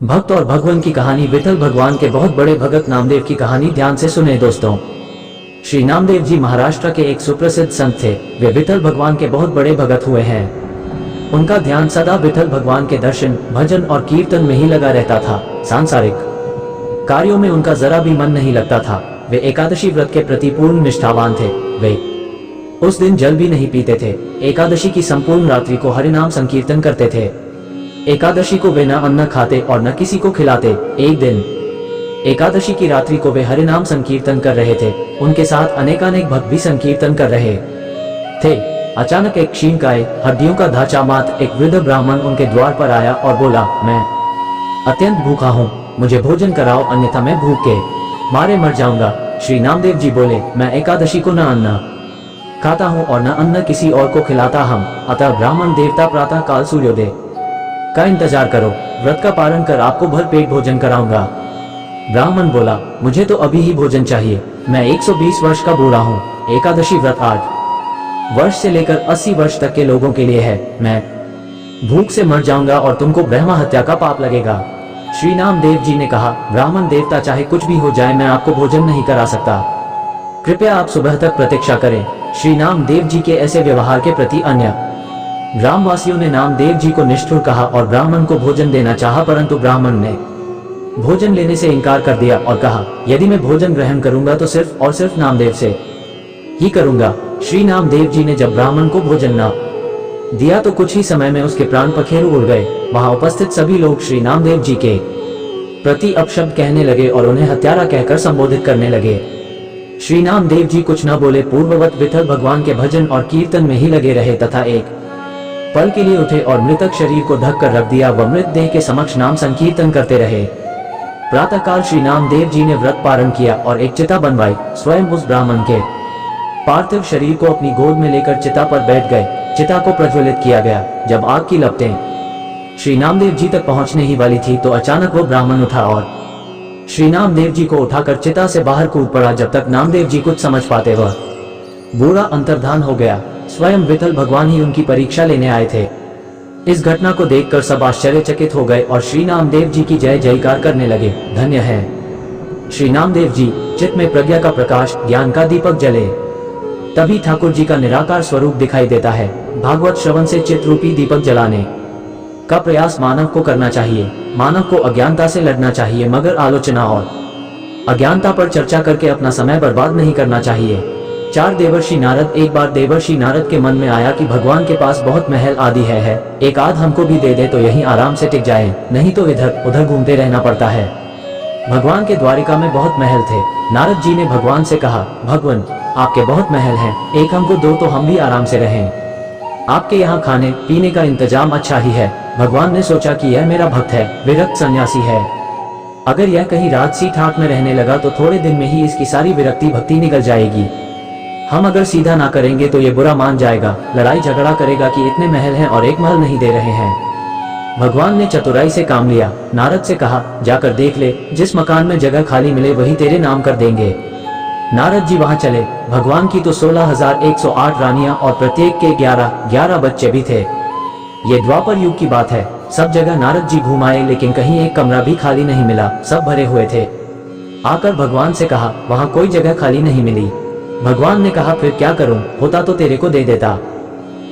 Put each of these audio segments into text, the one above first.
भक्त और भगवान की कहानी। विठल भगवान के बहुत बड़े भगत नामदेव की कहानी ध्यान से सुने दोस्तों। श्री नामदेव जी महाराष्ट्र के एक सुप्रसिद्ध संत थे। वे विठल भगवान के बहुत बड़े भगत हुए हैं। उनका ध्यान सदा विठल भगवान के दर्शन, भजन और कीर्तन में ही लगा रहता था। सांसारिक कार्यों में उनका जरा भी मन नहीं लगता था। वे एकादशी व्रत के प्रति पूर्ण निष्ठावान थे। वे उस दिन जल भी नहीं पीते थे। एकादशी की संपूर्ण रात्रि को हरिनाम संकीर्तन करते थे। एकादशी को वे न अन्न खाते और न किसी को खिलाते। एक दिन एकादशी की रात्रि को वे हरिनाम संकीर्तन कर रहे थे। उनके साथ अनेकानेक भक्त भी संकीर्तन कर रहे थे। अचानक एक क्षीणकाय, हड्डियों का ढांचा मात्र एक वृद्ध ब्राह्मण उनके द्वार पर आया और बोला, मैं अत्यंत भूखा हूँ, मुझे भोजन कराओ, अन्यथा मैं भूख के मारे मर जाऊंगा। श्री नामदेव जी बोले, मैं एकादशी को न अन्न खाता हूँ और न अन्न किसी और को खिलाता हम। अतः ब्राह्मण देवता प्रातः काल सूर्योदय का इंतजार करो, व्रत का पालन कर आपको भर पेट भोजन कराऊंगा। ब्राह्मण बोला, मुझे तो अभी ही भोजन चाहिए, मैं 120 वर्ष का बूढ़ा हूँ। एकादशी व्रत 8 वर्ष से लेकर 80 वर्ष तक के लोगों के लिए है। मैं भूख से मर जाऊंगा और तुमको ब्रह्म हत्या का पाप लगेगा। श्री नामदेव जी ने कहा, ब्राह्मण देवता चाहे कुछ भी हो जाए, मैं आपको भोजन नहीं करा सकता, कृपया आप सुबह तक प्रतीक्षा करें। श्री नामदेव जी के ऐसे व्यवहार के प्रति अन्य ग्रामवासियों ने नामदेव जी को निष्ठुर कहा और ब्राह्मण को भोजन देना चाहा, परंतु ब्राह्मण ने भोजन लेने से इनकार कर दिया और कहा, यदि मैं भोजन ग्रहण करूंगा तो सिर्फ और सिर्फ नामदेव से ही करूंगा। श्री नामदेव जी ने जब ब्राह्मण को भोजन न दिया तो कुछ ही समय में उसके प्राण पखेरु उड़ गए। वहां उपस्थित सभी लोग श्री नामदेव जी के प्रति अपशब्द कहने लगे और उन्हें हत्यारा कहकर संबोधित करने लगे। श्री नामदेव जी कुछ न बोले, पूर्ववत विठल भगवान के भजन और कीर्तन में ही लगे रहे तथा एक पल के लिए उठे और मृतक शरीर को ढक कर रख दिया। वह मृतदेह के समक्ष नाम संकीर्तन करते रहे। प्रातःकाल श्री नामदेव जी ने व्रत पारण किया और एक चिता बनवाई। स्वयं उस ब्राह्मण के पार्थिव शरीर को अपनी गोद में लेकर चिता पर बैठ गए। चिता को प्रज्वलित किया गया। जब आग की लपटें श्री नामदेव जी तक पहुंचने ही वाली थी तो अचानक वो ब्राह्मण उठा और श्री नामदेव जी को उठाकर चिता से बाहर कूद पड़ा। जब तक नामदेव जी कुछ समझ पाते वह बूढ़ा अंतर्धान हो गया। स्वयं विठल भगवान ही उनकी परीक्षा लेने आए थे। इस घटना को देखकर सब आश्चर्यचकित हो गए और श्री नामदेव जी की जय जयकार करने लगे। धन्य है श्री नामदेव जी, चित्त में प्रज्ञा का प्रकाश, ज्ञान का दीपक जले, तभी ठाकुर जी का निराकार स्वरूप दिखाई देता है। भागवत श्रवण से चित्त रूपी दीपक जलाने का प्रयास मानव को करना चाहिए। मानव को अज्ञानता से लड़ना चाहिए, मगर आलोचना और अज्ञानता पर चर्चा करके अपना समय बर्बाद नहीं करना चाहिए। 4 देवर्षि नारद। एक बार देवर्षि नारद के मन में आया कि भगवान के पास बहुत महल आदि है, एक आध हमको भी दे दे तो यहीं आराम से टिक जाए, नहीं तो इधर उधर घूमते रहना पड़ता है। भगवान के द्वारिका में बहुत महल थे। नारद जी ने भगवान से कहा, भगवान आपके बहुत महल हैं, एक हमको दो तो हम भी आराम से रहें। आपके यहाँ खाने पीने का इंतजाम अच्छा ही है। भगवान ने सोचा कि यह मेरा भक्त है, विरक्त सन्यासी है, अगर यह कहीं राजसी ठाट में रहने लगा तो थोड़े दिन में ही इसकी सारी विरक्ति भक्ति निकल जाएगी। हम अगर सीधा ना करेंगे तो ये बुरा मान जाएगा, लड़ाई झगड़ा करेगा कि इतने महल हैं और एक महल नहीं दे रहे हैं। भगवान ने चतुराई से काम लिया। नारद से कहा, जाकर देख ले, जिस मकान में जगह खाली मिले वही तेरे नाम कर देंगे। नारद जी वहां चले। भगवान की तो 16,108 रानियां और प्रत्येक के 11 बच्चे भी थे। ये द्वापर युग की बात है। सब जगह नारद जी घुमाए लेकिन कहीं एक कमरा भी खाली नहीं मिला, सब भरे हुए थे। आकर भगवान से कहा, वहां कोई जगह खाली नहीं मिली। भगवान ने कहा, फिर क्या करूं, होता तो तेरे को दे देता।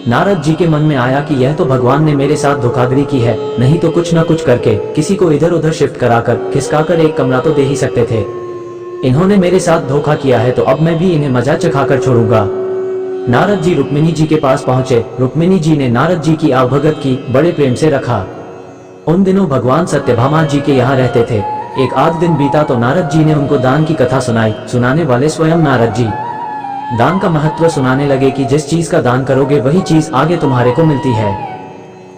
नारद जी के मन में आया कि यह तो भगवान ने मेरे साथ धोखाधड़ी की है, नहीं तो कुछ न कुछ करके किसी को इधर उधर शिफ्ट कराकर खिसकाकर एक कमरा तो दे ही सकते थे। इन्होंने मेरे साथ धोखा किया है तो अब मैं भी इन्हें मजा चखाकर छोड़ूंगा। नारद जी रुक्मिणी जी के पास पहुंचे। रुक्मिणी जी ने नारद जी की आवभगत की, बड़े प्रेम से रखा। उन दिनों भगवान सत्यभामा जी के यहाँ रहते थे। एक आध दिन बीता तो नारद जी ने उनको दान की कथा सुनाई। सुनाने वाले स्वयं नारद जी दान का महत्व सुनाने लगे कि जिस चीज का दान करोगे वही चीज आगे तुम्हारे को मिलती है।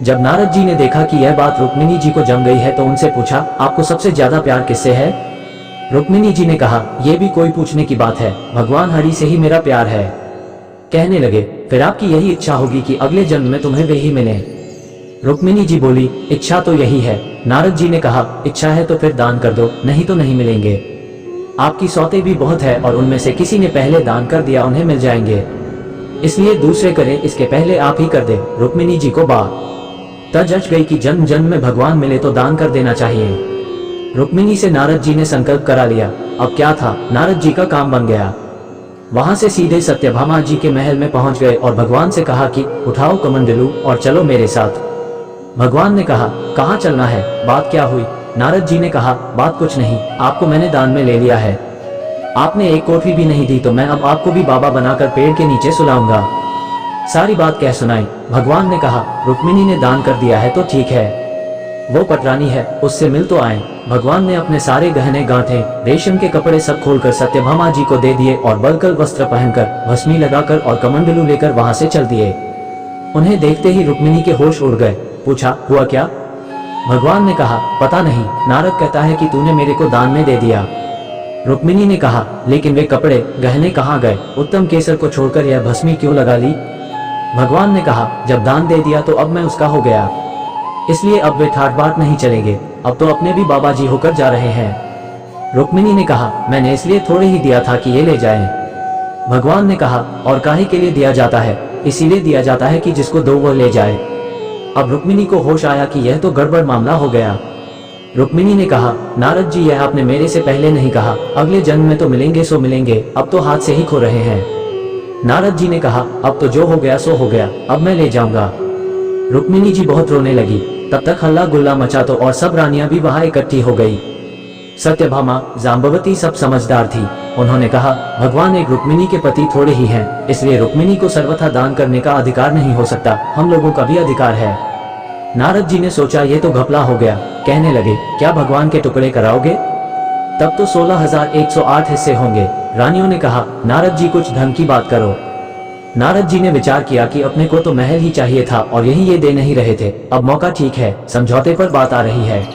जब नारद जी ने देखा कि यह बात रुक्मिणी जी को जम गई है तो उनसे पूछा, आपको सबसे ज्यादा प्यार किससे है? रुक्मिणी जी ने कहा, यह भी कोई पूछने की बात है, भगवान हरि से ही मेरा प्यार है। कहने लगे, फिर आपकी यही इच्छा होगी कि अगले जन्म में तुम्हें वे ही मिले। रुक्मिणी जी बोली, इच्छा तो यही है। नारद जी ने कहा, इच्छा है तो फिर दान कर दो, नहीं तो नहीं मिलेंगे। आपकी सौते भी बहुत है और उनमें से किसी ने पहले दान कर दिया, उन्हें मिल जाएंगे, इसलिए दूसरे करें, इसके पहले आप ही कर दे। रुक्मिणी जी को तजच गई कि जन्म जन्म में भगवान मिले तो दान कर देना चाहिए। रुक्मिणी से नारद जी ने संकल्प करा लिया। अब क्या था, नारद जी का काम बन गया। वहां से सीधे सत्यभामा जी के महल में पहुंच गए और भगवान से कहा कि उठाओ कमंडलू और चलो मेरे साथ। भगवान ने कहा, कहाँ चलना है, बात क्या हुई? नारद जी ने कहा, बात कुछ नहीं, आपको मैंने दान में ले लिया है। आपने एक कोठी भी नहीं दी तो मैं अब आपको भी बाबा बनाकर पेड़ के नीचे सुलाऊंगा। सारी बात कह सुनाई। भगवान ने कहा, रुक्मिणी ने दान कर दिया है तो ठीक है, वो पटरानी है, उससे मिल तो आए। भगवान ने अपने सारे गहने गांठे, रेशम के कपड़े सब खोलकर सत्यभामा जी को दे दिए और बलकल वस्त्र पहनकर, भस्मी लगाकर और कमंडलू लेकर वहां से चल दिए। उन्हें देखते ही रुक्मिणी के होश उड़ गए। पूछा, हुआ क्या? भगवान ने कहा, पता नहीं, नारद कहता है कि तूने मेरे को दान में दे दिया। रुक्मिणी ने कहा, लेकिन वे कपड़े गहने कहाँ गए? उत्तम केसर को छोड़कर यह भस्मी क्यों लगा ली? भगवान ने कहा, जब दान दे दिया तो अब मैं उसका हो गया, इसलिए अब वे ठाट बाट नहीं चलेंगे, अब तो अपने भी बाबा जी होकर जा रहे हैं। रुक्मिणी ने कहा, मैंने इसलिए थोड़े ही दिया था कि ये ले जाएं। भगवान ने कहा, और काहे के लिए दिया जाता है? इसीलिए दिया जाता है कि जिसको दो वो ले जाए। अब रुक्मिणी को होश आया कि यह तो गड़बड़ मामला हो गया। रुक्मिणी ने कहा, नारद जी यह आपने मेरे से पहले नहीं कहा, अगले जन्म में तो मिलेंगे सो मिलेंगे, अब तो हाथ से ही खो रहे हैं। नारद जी ने कहा, अब तो जो हो गया सो हो गया, अब मैं ले जाऊंगा। रुक्मिणी जी बहुत रोने लगी। तब तक हल्ला गुल्ला मचा तो और सब रानियां भी वहां इकट्ठी हो गई। सत्यभामा, जाम्बवती सब समझदार थी। उन्होंने कहा, भगवान एक रुक्मिणी के पति थोड़े ही हैं, इसलिए रुक्मिणी को सर्वथा दान करने का अधिकार नहीं हो सकता, हम लोगों का भी अधिकार है। नारद जी ने सोचा ये तो घपला हो गया। कहने लगे, क्या भगवान के टुकड़े कराओगे? तब तो 16,108 हिस्से होंगे। रानियों ने कहा, नारद जी कुछ ढंग की बात करो। नारद जी ने विचार किया कि अपने को तो महल ही चाहिए था और यही ये दे नहीं रहे थे, अब मौका ठीक है, समझौते पर बात आ रही है।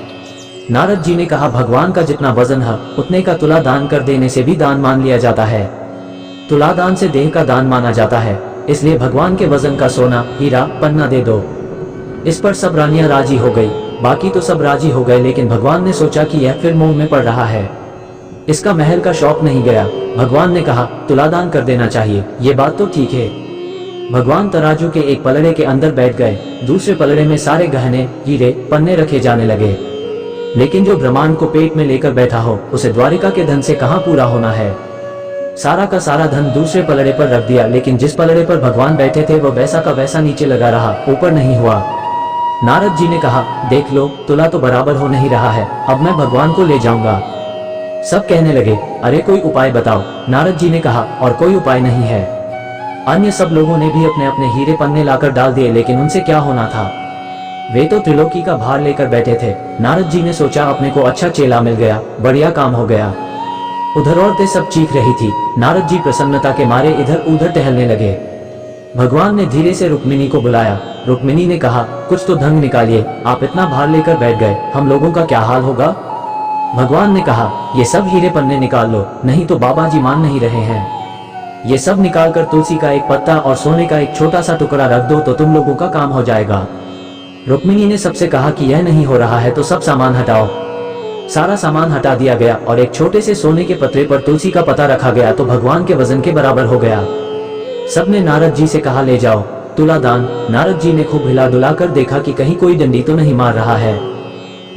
नारद जी ने कहा, भगवान का जितना वजन है उतने का तुला दान कर देने से भी दान मान लिया जाता है। तुला दान से देह का दान माना जाता है, इसलिए भगवान के वजन का सोना, हीरा, पन्ना दे दो। इस पर सब रानियां राजी हो गई। बाकी तो सब राजी हो गए, लेकिन भगवान ने सोचा कि यह फिर मोह में पड़ रहा है, इसका महल का शौक नहीं गया। भगवान ने कहा, तुलादान कर देना चाहिए, ये बात तो ठीक है। भगवान तराजू के एक पलड़े के अंदर बैठ गए, दूसरे पलड़े में सारे गहने, हीरे, पन्ने रखे जाने लगे। लेकिन जो ब्रह्मांड को पेट में लेकर बैठा हो, उसे द्वारिका के धन से कहाँ पूरा होना है। सारा का सारा धन दूसरे पलड़े पर रख दिया, लेकिन जिस पलड़े पर भगवान बैठे थे वह वैसा का वैसा नीचे लगा रहा, ऊपर नहीं हुआ। नारद जी ने कहा, देख लो, तुला तो बराबर हो नहीं रहा है, अब मैं भगवान को ले जाऊंगा। सब कहने लगे, अरे कोई उपाय बताओ। नारद जी ने कहा, और कोई उपाय नहीं है। अन्य सब लोगों ने भी अपने अपने हीरे पन्ने लाकर डाल दिए, लेकिन उनसे क्या होना था, वे तो त्रिलोकी का भार लेकर बैठे थे। नारद जी ने सोचा, अपने को अच्छा चेला मिल गया, बढ़िया काम हो गया। उधर औरतें सब चीख रही थी। नारद जी प्रसन्नता के मारे इधर उधर टहलने लगे। भगवान ने धीरे से रुक्मिणी को बुलाया। रुक्मिणी ने कहा, कुछ तो ढंग निकालिए, आप इतना भार लेकर बैठ गए, हम लोगों का क्या हाल होगा। भगवान ने कहा, ये सब हीरे पन्ने निकाल लो, नहीं तो बाबा जी मान नहीं रहे हैं। ये सब निकालकर तुलसी का एक पत्ता और सोने का एक छोटा सा टुकड़ा रख दो तो तुम लोगों का काम हो जाएगा। रुक्मिणी ने सबसे कहा कि यह नहीं हो रहा है तो सब सामान हटाओ। सारा सामान हटा दिया गया और एक छोटे से सोने के पत्रे पर तुलसी का पत्ता रखा गया तो भगवान के वजन के बराबर हो गया। सबने नारद जी से कहा, ले जाओ तुला दान। नारद जी ने खूब हिला डुलाकर देखा कि कहीं कोई डंडी तो नहीं मार रहा है।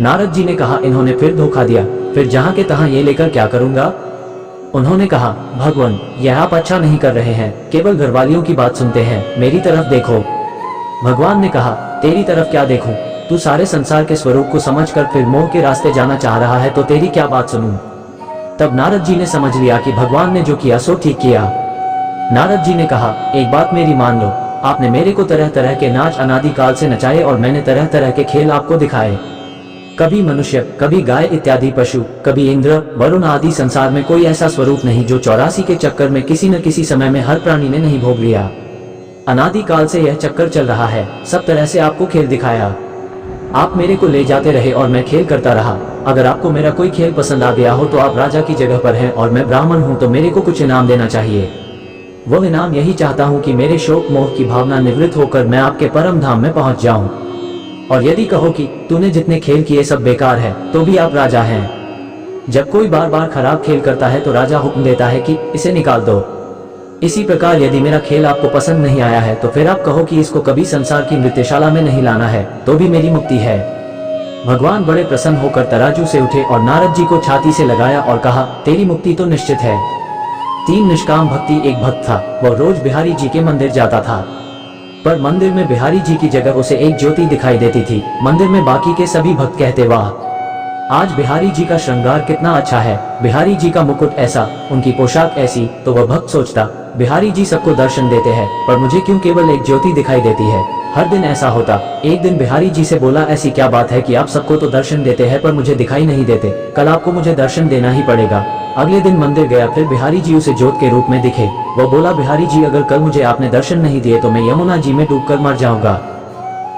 नारद जी ने कहा, इन्होंने फिर धोखा दिया, फिर जहाँ के तहाँ ये लेकर क्या करूंगा। उन्होंने कहा, भगवान यह आप अच्छा नहीं कर रहे हैं, केवल घरवालियों की बात सुनते हैं, मेरी तरफ देखो। भगवान ने कहा, तेरी तरफ क्या देखूं, तू सारे संसार के स्वरूप को समझकर फिर मोह के रास्ते जाना चाह रहा है तो तेरी क्या बात सुनूं। तब नारद जी ने समझ लिया कि भगवान ने जो किया सो ठीक किया। नारद जी ने कहा, एक बात मेरी मान लो, आपने मेरे को तरह तरह के नाच अनादिकाल से नचाए और मैंने तरह तरह के खेल आपको दिखाए। कभी मनुष्य, कभी गाय इत्यादि पशु, कभी इंद्र, वरुण आदि, संसार में कोई ऐसा स्वरूप नहीं जो 84 के चक्कर में किसी न किसी समय में हर प्राणी ने नहीं भोग लिया। अनादिकाल से यह चक्कर चल रहा है, सब तरह से आपको खेल दिखाया। आप मेरे को ले जाते रहे और मैं खेल करता रहा। अगर आपको मेरा कोई खेल पसंद आ गया हो तो आप राजा की जगह पर हैं और मैं ब्राह्मण हूं तो मेरे को कुछ इनाम देना चाहिए। वो इनाम यही चाहता हूं कि मेरे शोक मोह की भावना निवृत्त होकर मैं आपके परम धाम में पहुंच जाऊं। और यदि कहो कि तूने जितने खेल किए सब बेकार है तो भी आप राजा हैं। जब कोई बार बार खराब खेल करता है तो राजा हुक्म देता है कि इसे निकाल दो। इसी प्रकार यदि मेरा खेल आपको पसंद नहीं आया है तो फिर आप कहो कि इसको कभी संसार की नृत्यशाला में नहीं लाना है, तो भी मेरी मुक्ति है। भगवान बड़े प्रसन्न होकर तराजू से उठे और नारद जी को छाती से लगाया और कहा, तेरी मुक्ति तो निश्चित है। 3 निष्काम भक्ति एक भक्त था, वह रोज बिहारी जी के मंदिर जाता था, पर मंदिर में बिहारी जी की जगह उसे एक ज्योति दिखाई देती थी। मंदिर में बाकी के सभी भक्त कहते, वाह आज बिहारी जी का श्रृंगार कितना अच्छा है, बिहारी जी का मुकुट ऐसा, उनकी पोशाक ऐसी। तो वह भक्त सोचता, बिहारी जी सबको दर्शन देते हैं, पर मुझे क्यों केवल एक ज्योति दिखाई देती है। हर दिन ऐसा होता। एक दिन बिहारी जी से बोला, ऐसी क्या बात है कि आप सबको तो दर्शन देते हैं पर मुझे दिखाई नहीं देते, कल आपको मुझे दर्शन देना ही पड़ेगा। अगले दिन मंदिर गया, फिर बिहारी जी उसे ज्योत के रूप में दिखे। वह बोला, बिहारी जी अगर कल मुझे आपने दर्शन नहीं दिए तो मैं यमुना जी में डूबकर मर जाऊंगा।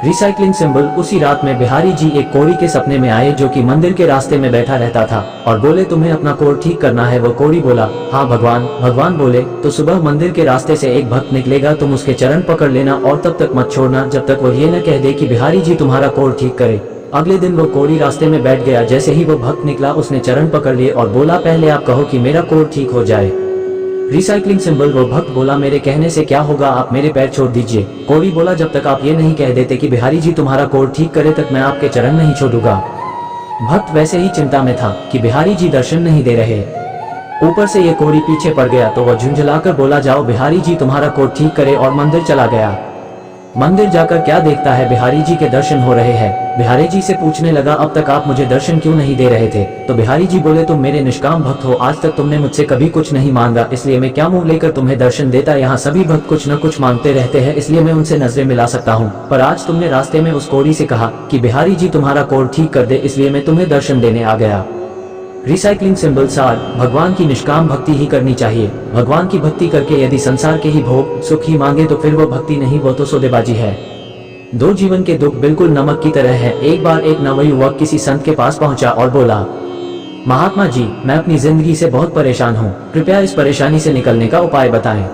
Recycling symbol. उसी रात में बिहारी जी एक कोढ़ी के सपने में आए जो कि मंदिर के रास्ते में बैठा रहता था और बोले, तुम्हें अपना कोढ़ ठीक करना है। वो कोढ़ी बोला, हाँ भगवान। भगवान बोले, तो सुबह मंदिर के रास्ते से एक भक्त निकलेगा, तुम उसके चरण पकड़ लेना और तब तक मत छोड़ना जब तक वो ये न कह दे कि बिहारी जी तुम्हारा कोढ़ ठीक करे। अगले दिन वो कोढ़ी रास्ते में बैठ गया। जैसे ही वो भक्त निकला उसने चरण पकड़ लिए और बोला, पहले आप कहो कि मेरा कोढ़ ठीक हो जाए। Recycling symbol. वो भक्त बोला, मेरे कहने से क्या होगा, आप मेरे पैर छोड़ दीजिए। कोढ़ी बोला, जब तक आप ये नहीं कह देते कि बिहारी जी तुम्हारा कोढ़ ठीक करे तक मैं आपके चरण नहीं छोड़ूंगा। भक्त वैसे ही चिंता में था कि बिहारी जी दर्शन नहीं दे रहे, ऊपर से ये कोढ़ी पीछे पड़ गया तो वह झुंझलाकर बोला, जाओ बिहारी जी तुम्हारा कोढ़ ठीक करे, और मंदिर चला गया। मंदिर जाकर क्या देखता है, बिहारी जी के दर्शन हो रहे हैं। बिहारी जी से पूछने लगा, अब तक आप मुझे दर्शन क्यों नहीं दे रहे थे। तो बिहारी जी बोले, तुम मेरे निष्काम भक्त हो, आज तक तुमने मुझसे कभी कुछ नहीं मांगा, इसलिए मैं क्या मुंह लेकर तुम्हें दर्शन देता। यहाँ सभी भक्त कुछ न कुछ मांगते रहते हैं, इसलिए मैं उनसे नजरें मिला सकता हूँ, पर आज तुमने रास्ते में उस कोढ़ी से कहा कि बिहारी जी तुम्हारा कोढ़ ठीक कर दे, इसलिए मैं तुम्हें दर्शन देने आ गया। Recycling symbol. सार। भगवान की निष्काम भक्ति ही करनी चाहिए। भगवान की भक्ति करके यदि संसार के ही भोग सुख ही मांगे तो फिर वो भक्ति नहीं, वो तो सौदेबाजी है। 2 जीवन के दुख बिल्कुल नमक की तरह है। एक बार एक नवयुवक किसी संत के पास पहुंचा और बोला, महात्मा जी, मैं अपनी जिंदगी से बहुत परेशान हूँ, कृपया इस परेशानी से निकलने का उपाय बताएं।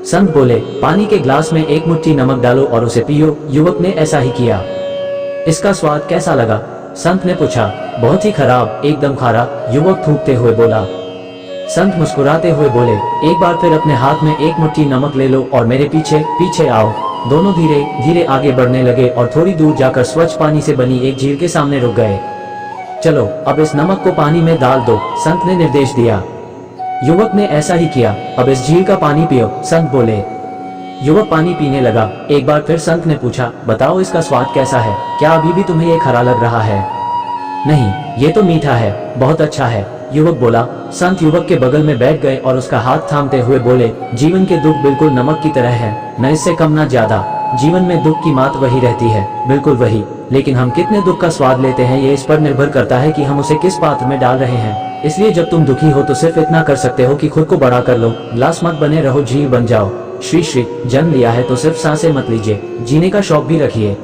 संत बोले, पानी के ग्लास में 1 मुट्ठी नमक डालो और उसे पियो। युवक ने ऐसा ही किया। इसका स्वाद कैसा लगा? संत ने पूछा। बहुत ही खराब, एकदम खारा, युवक थूकते हुए बोला। संत मुस्कुराते हुए बोले, एक बार फिर अपने हाथ में 1 मुट्ठी नमक ले लो और मेरे पीछे पीछे आओ। दोनों धीरे धीरे आगे बढ़ने लगे और थोड़ी दूर जाकर स्वच्छ पानी से बनी एक झील के सामने रुक गए। चलो अब इस नमक को पानी में डाल दो, संत ने निर्देश दिया। युवक ने ऐसा ही किया। अब इस झील का पानी पियो, संत बोले। युवक पानी पीने लगा। एक बार फिर संत ने पूछा, बताओ इसका स्वाद कैसा है, क्या अभी भी तुम्हें ये खरा लग रहा है? नहीं, ये तो मीठा है, बहुत अच्छा है, युवक बोला। संत युवक के बगल में बैठ गए और उसका हाथ थामते हुए बोले, जीवन के दुख बिल्कुल नमक की तरह है, न इससे कम न ज्यादा। जीवन में दुख की मात वही रहती है, बिल्कुल वही, लेकिन हम कितने दुख का स्वाद लेते हैं ये इस पर निर्भर करता है कि हम उसे किस पात्र में डाल रहे हैं। इसलिए जब तुम दुखी हो तो सिर्फ इतना कर सकते हो कि खुद को बड़ा कर लो, ग्लास मत बने रहो, झील बन जाओ। श्री श्री। जन्म लिया है तो सिर्फ सांसें मत लीजिए, जीने का शौक भी रखिए।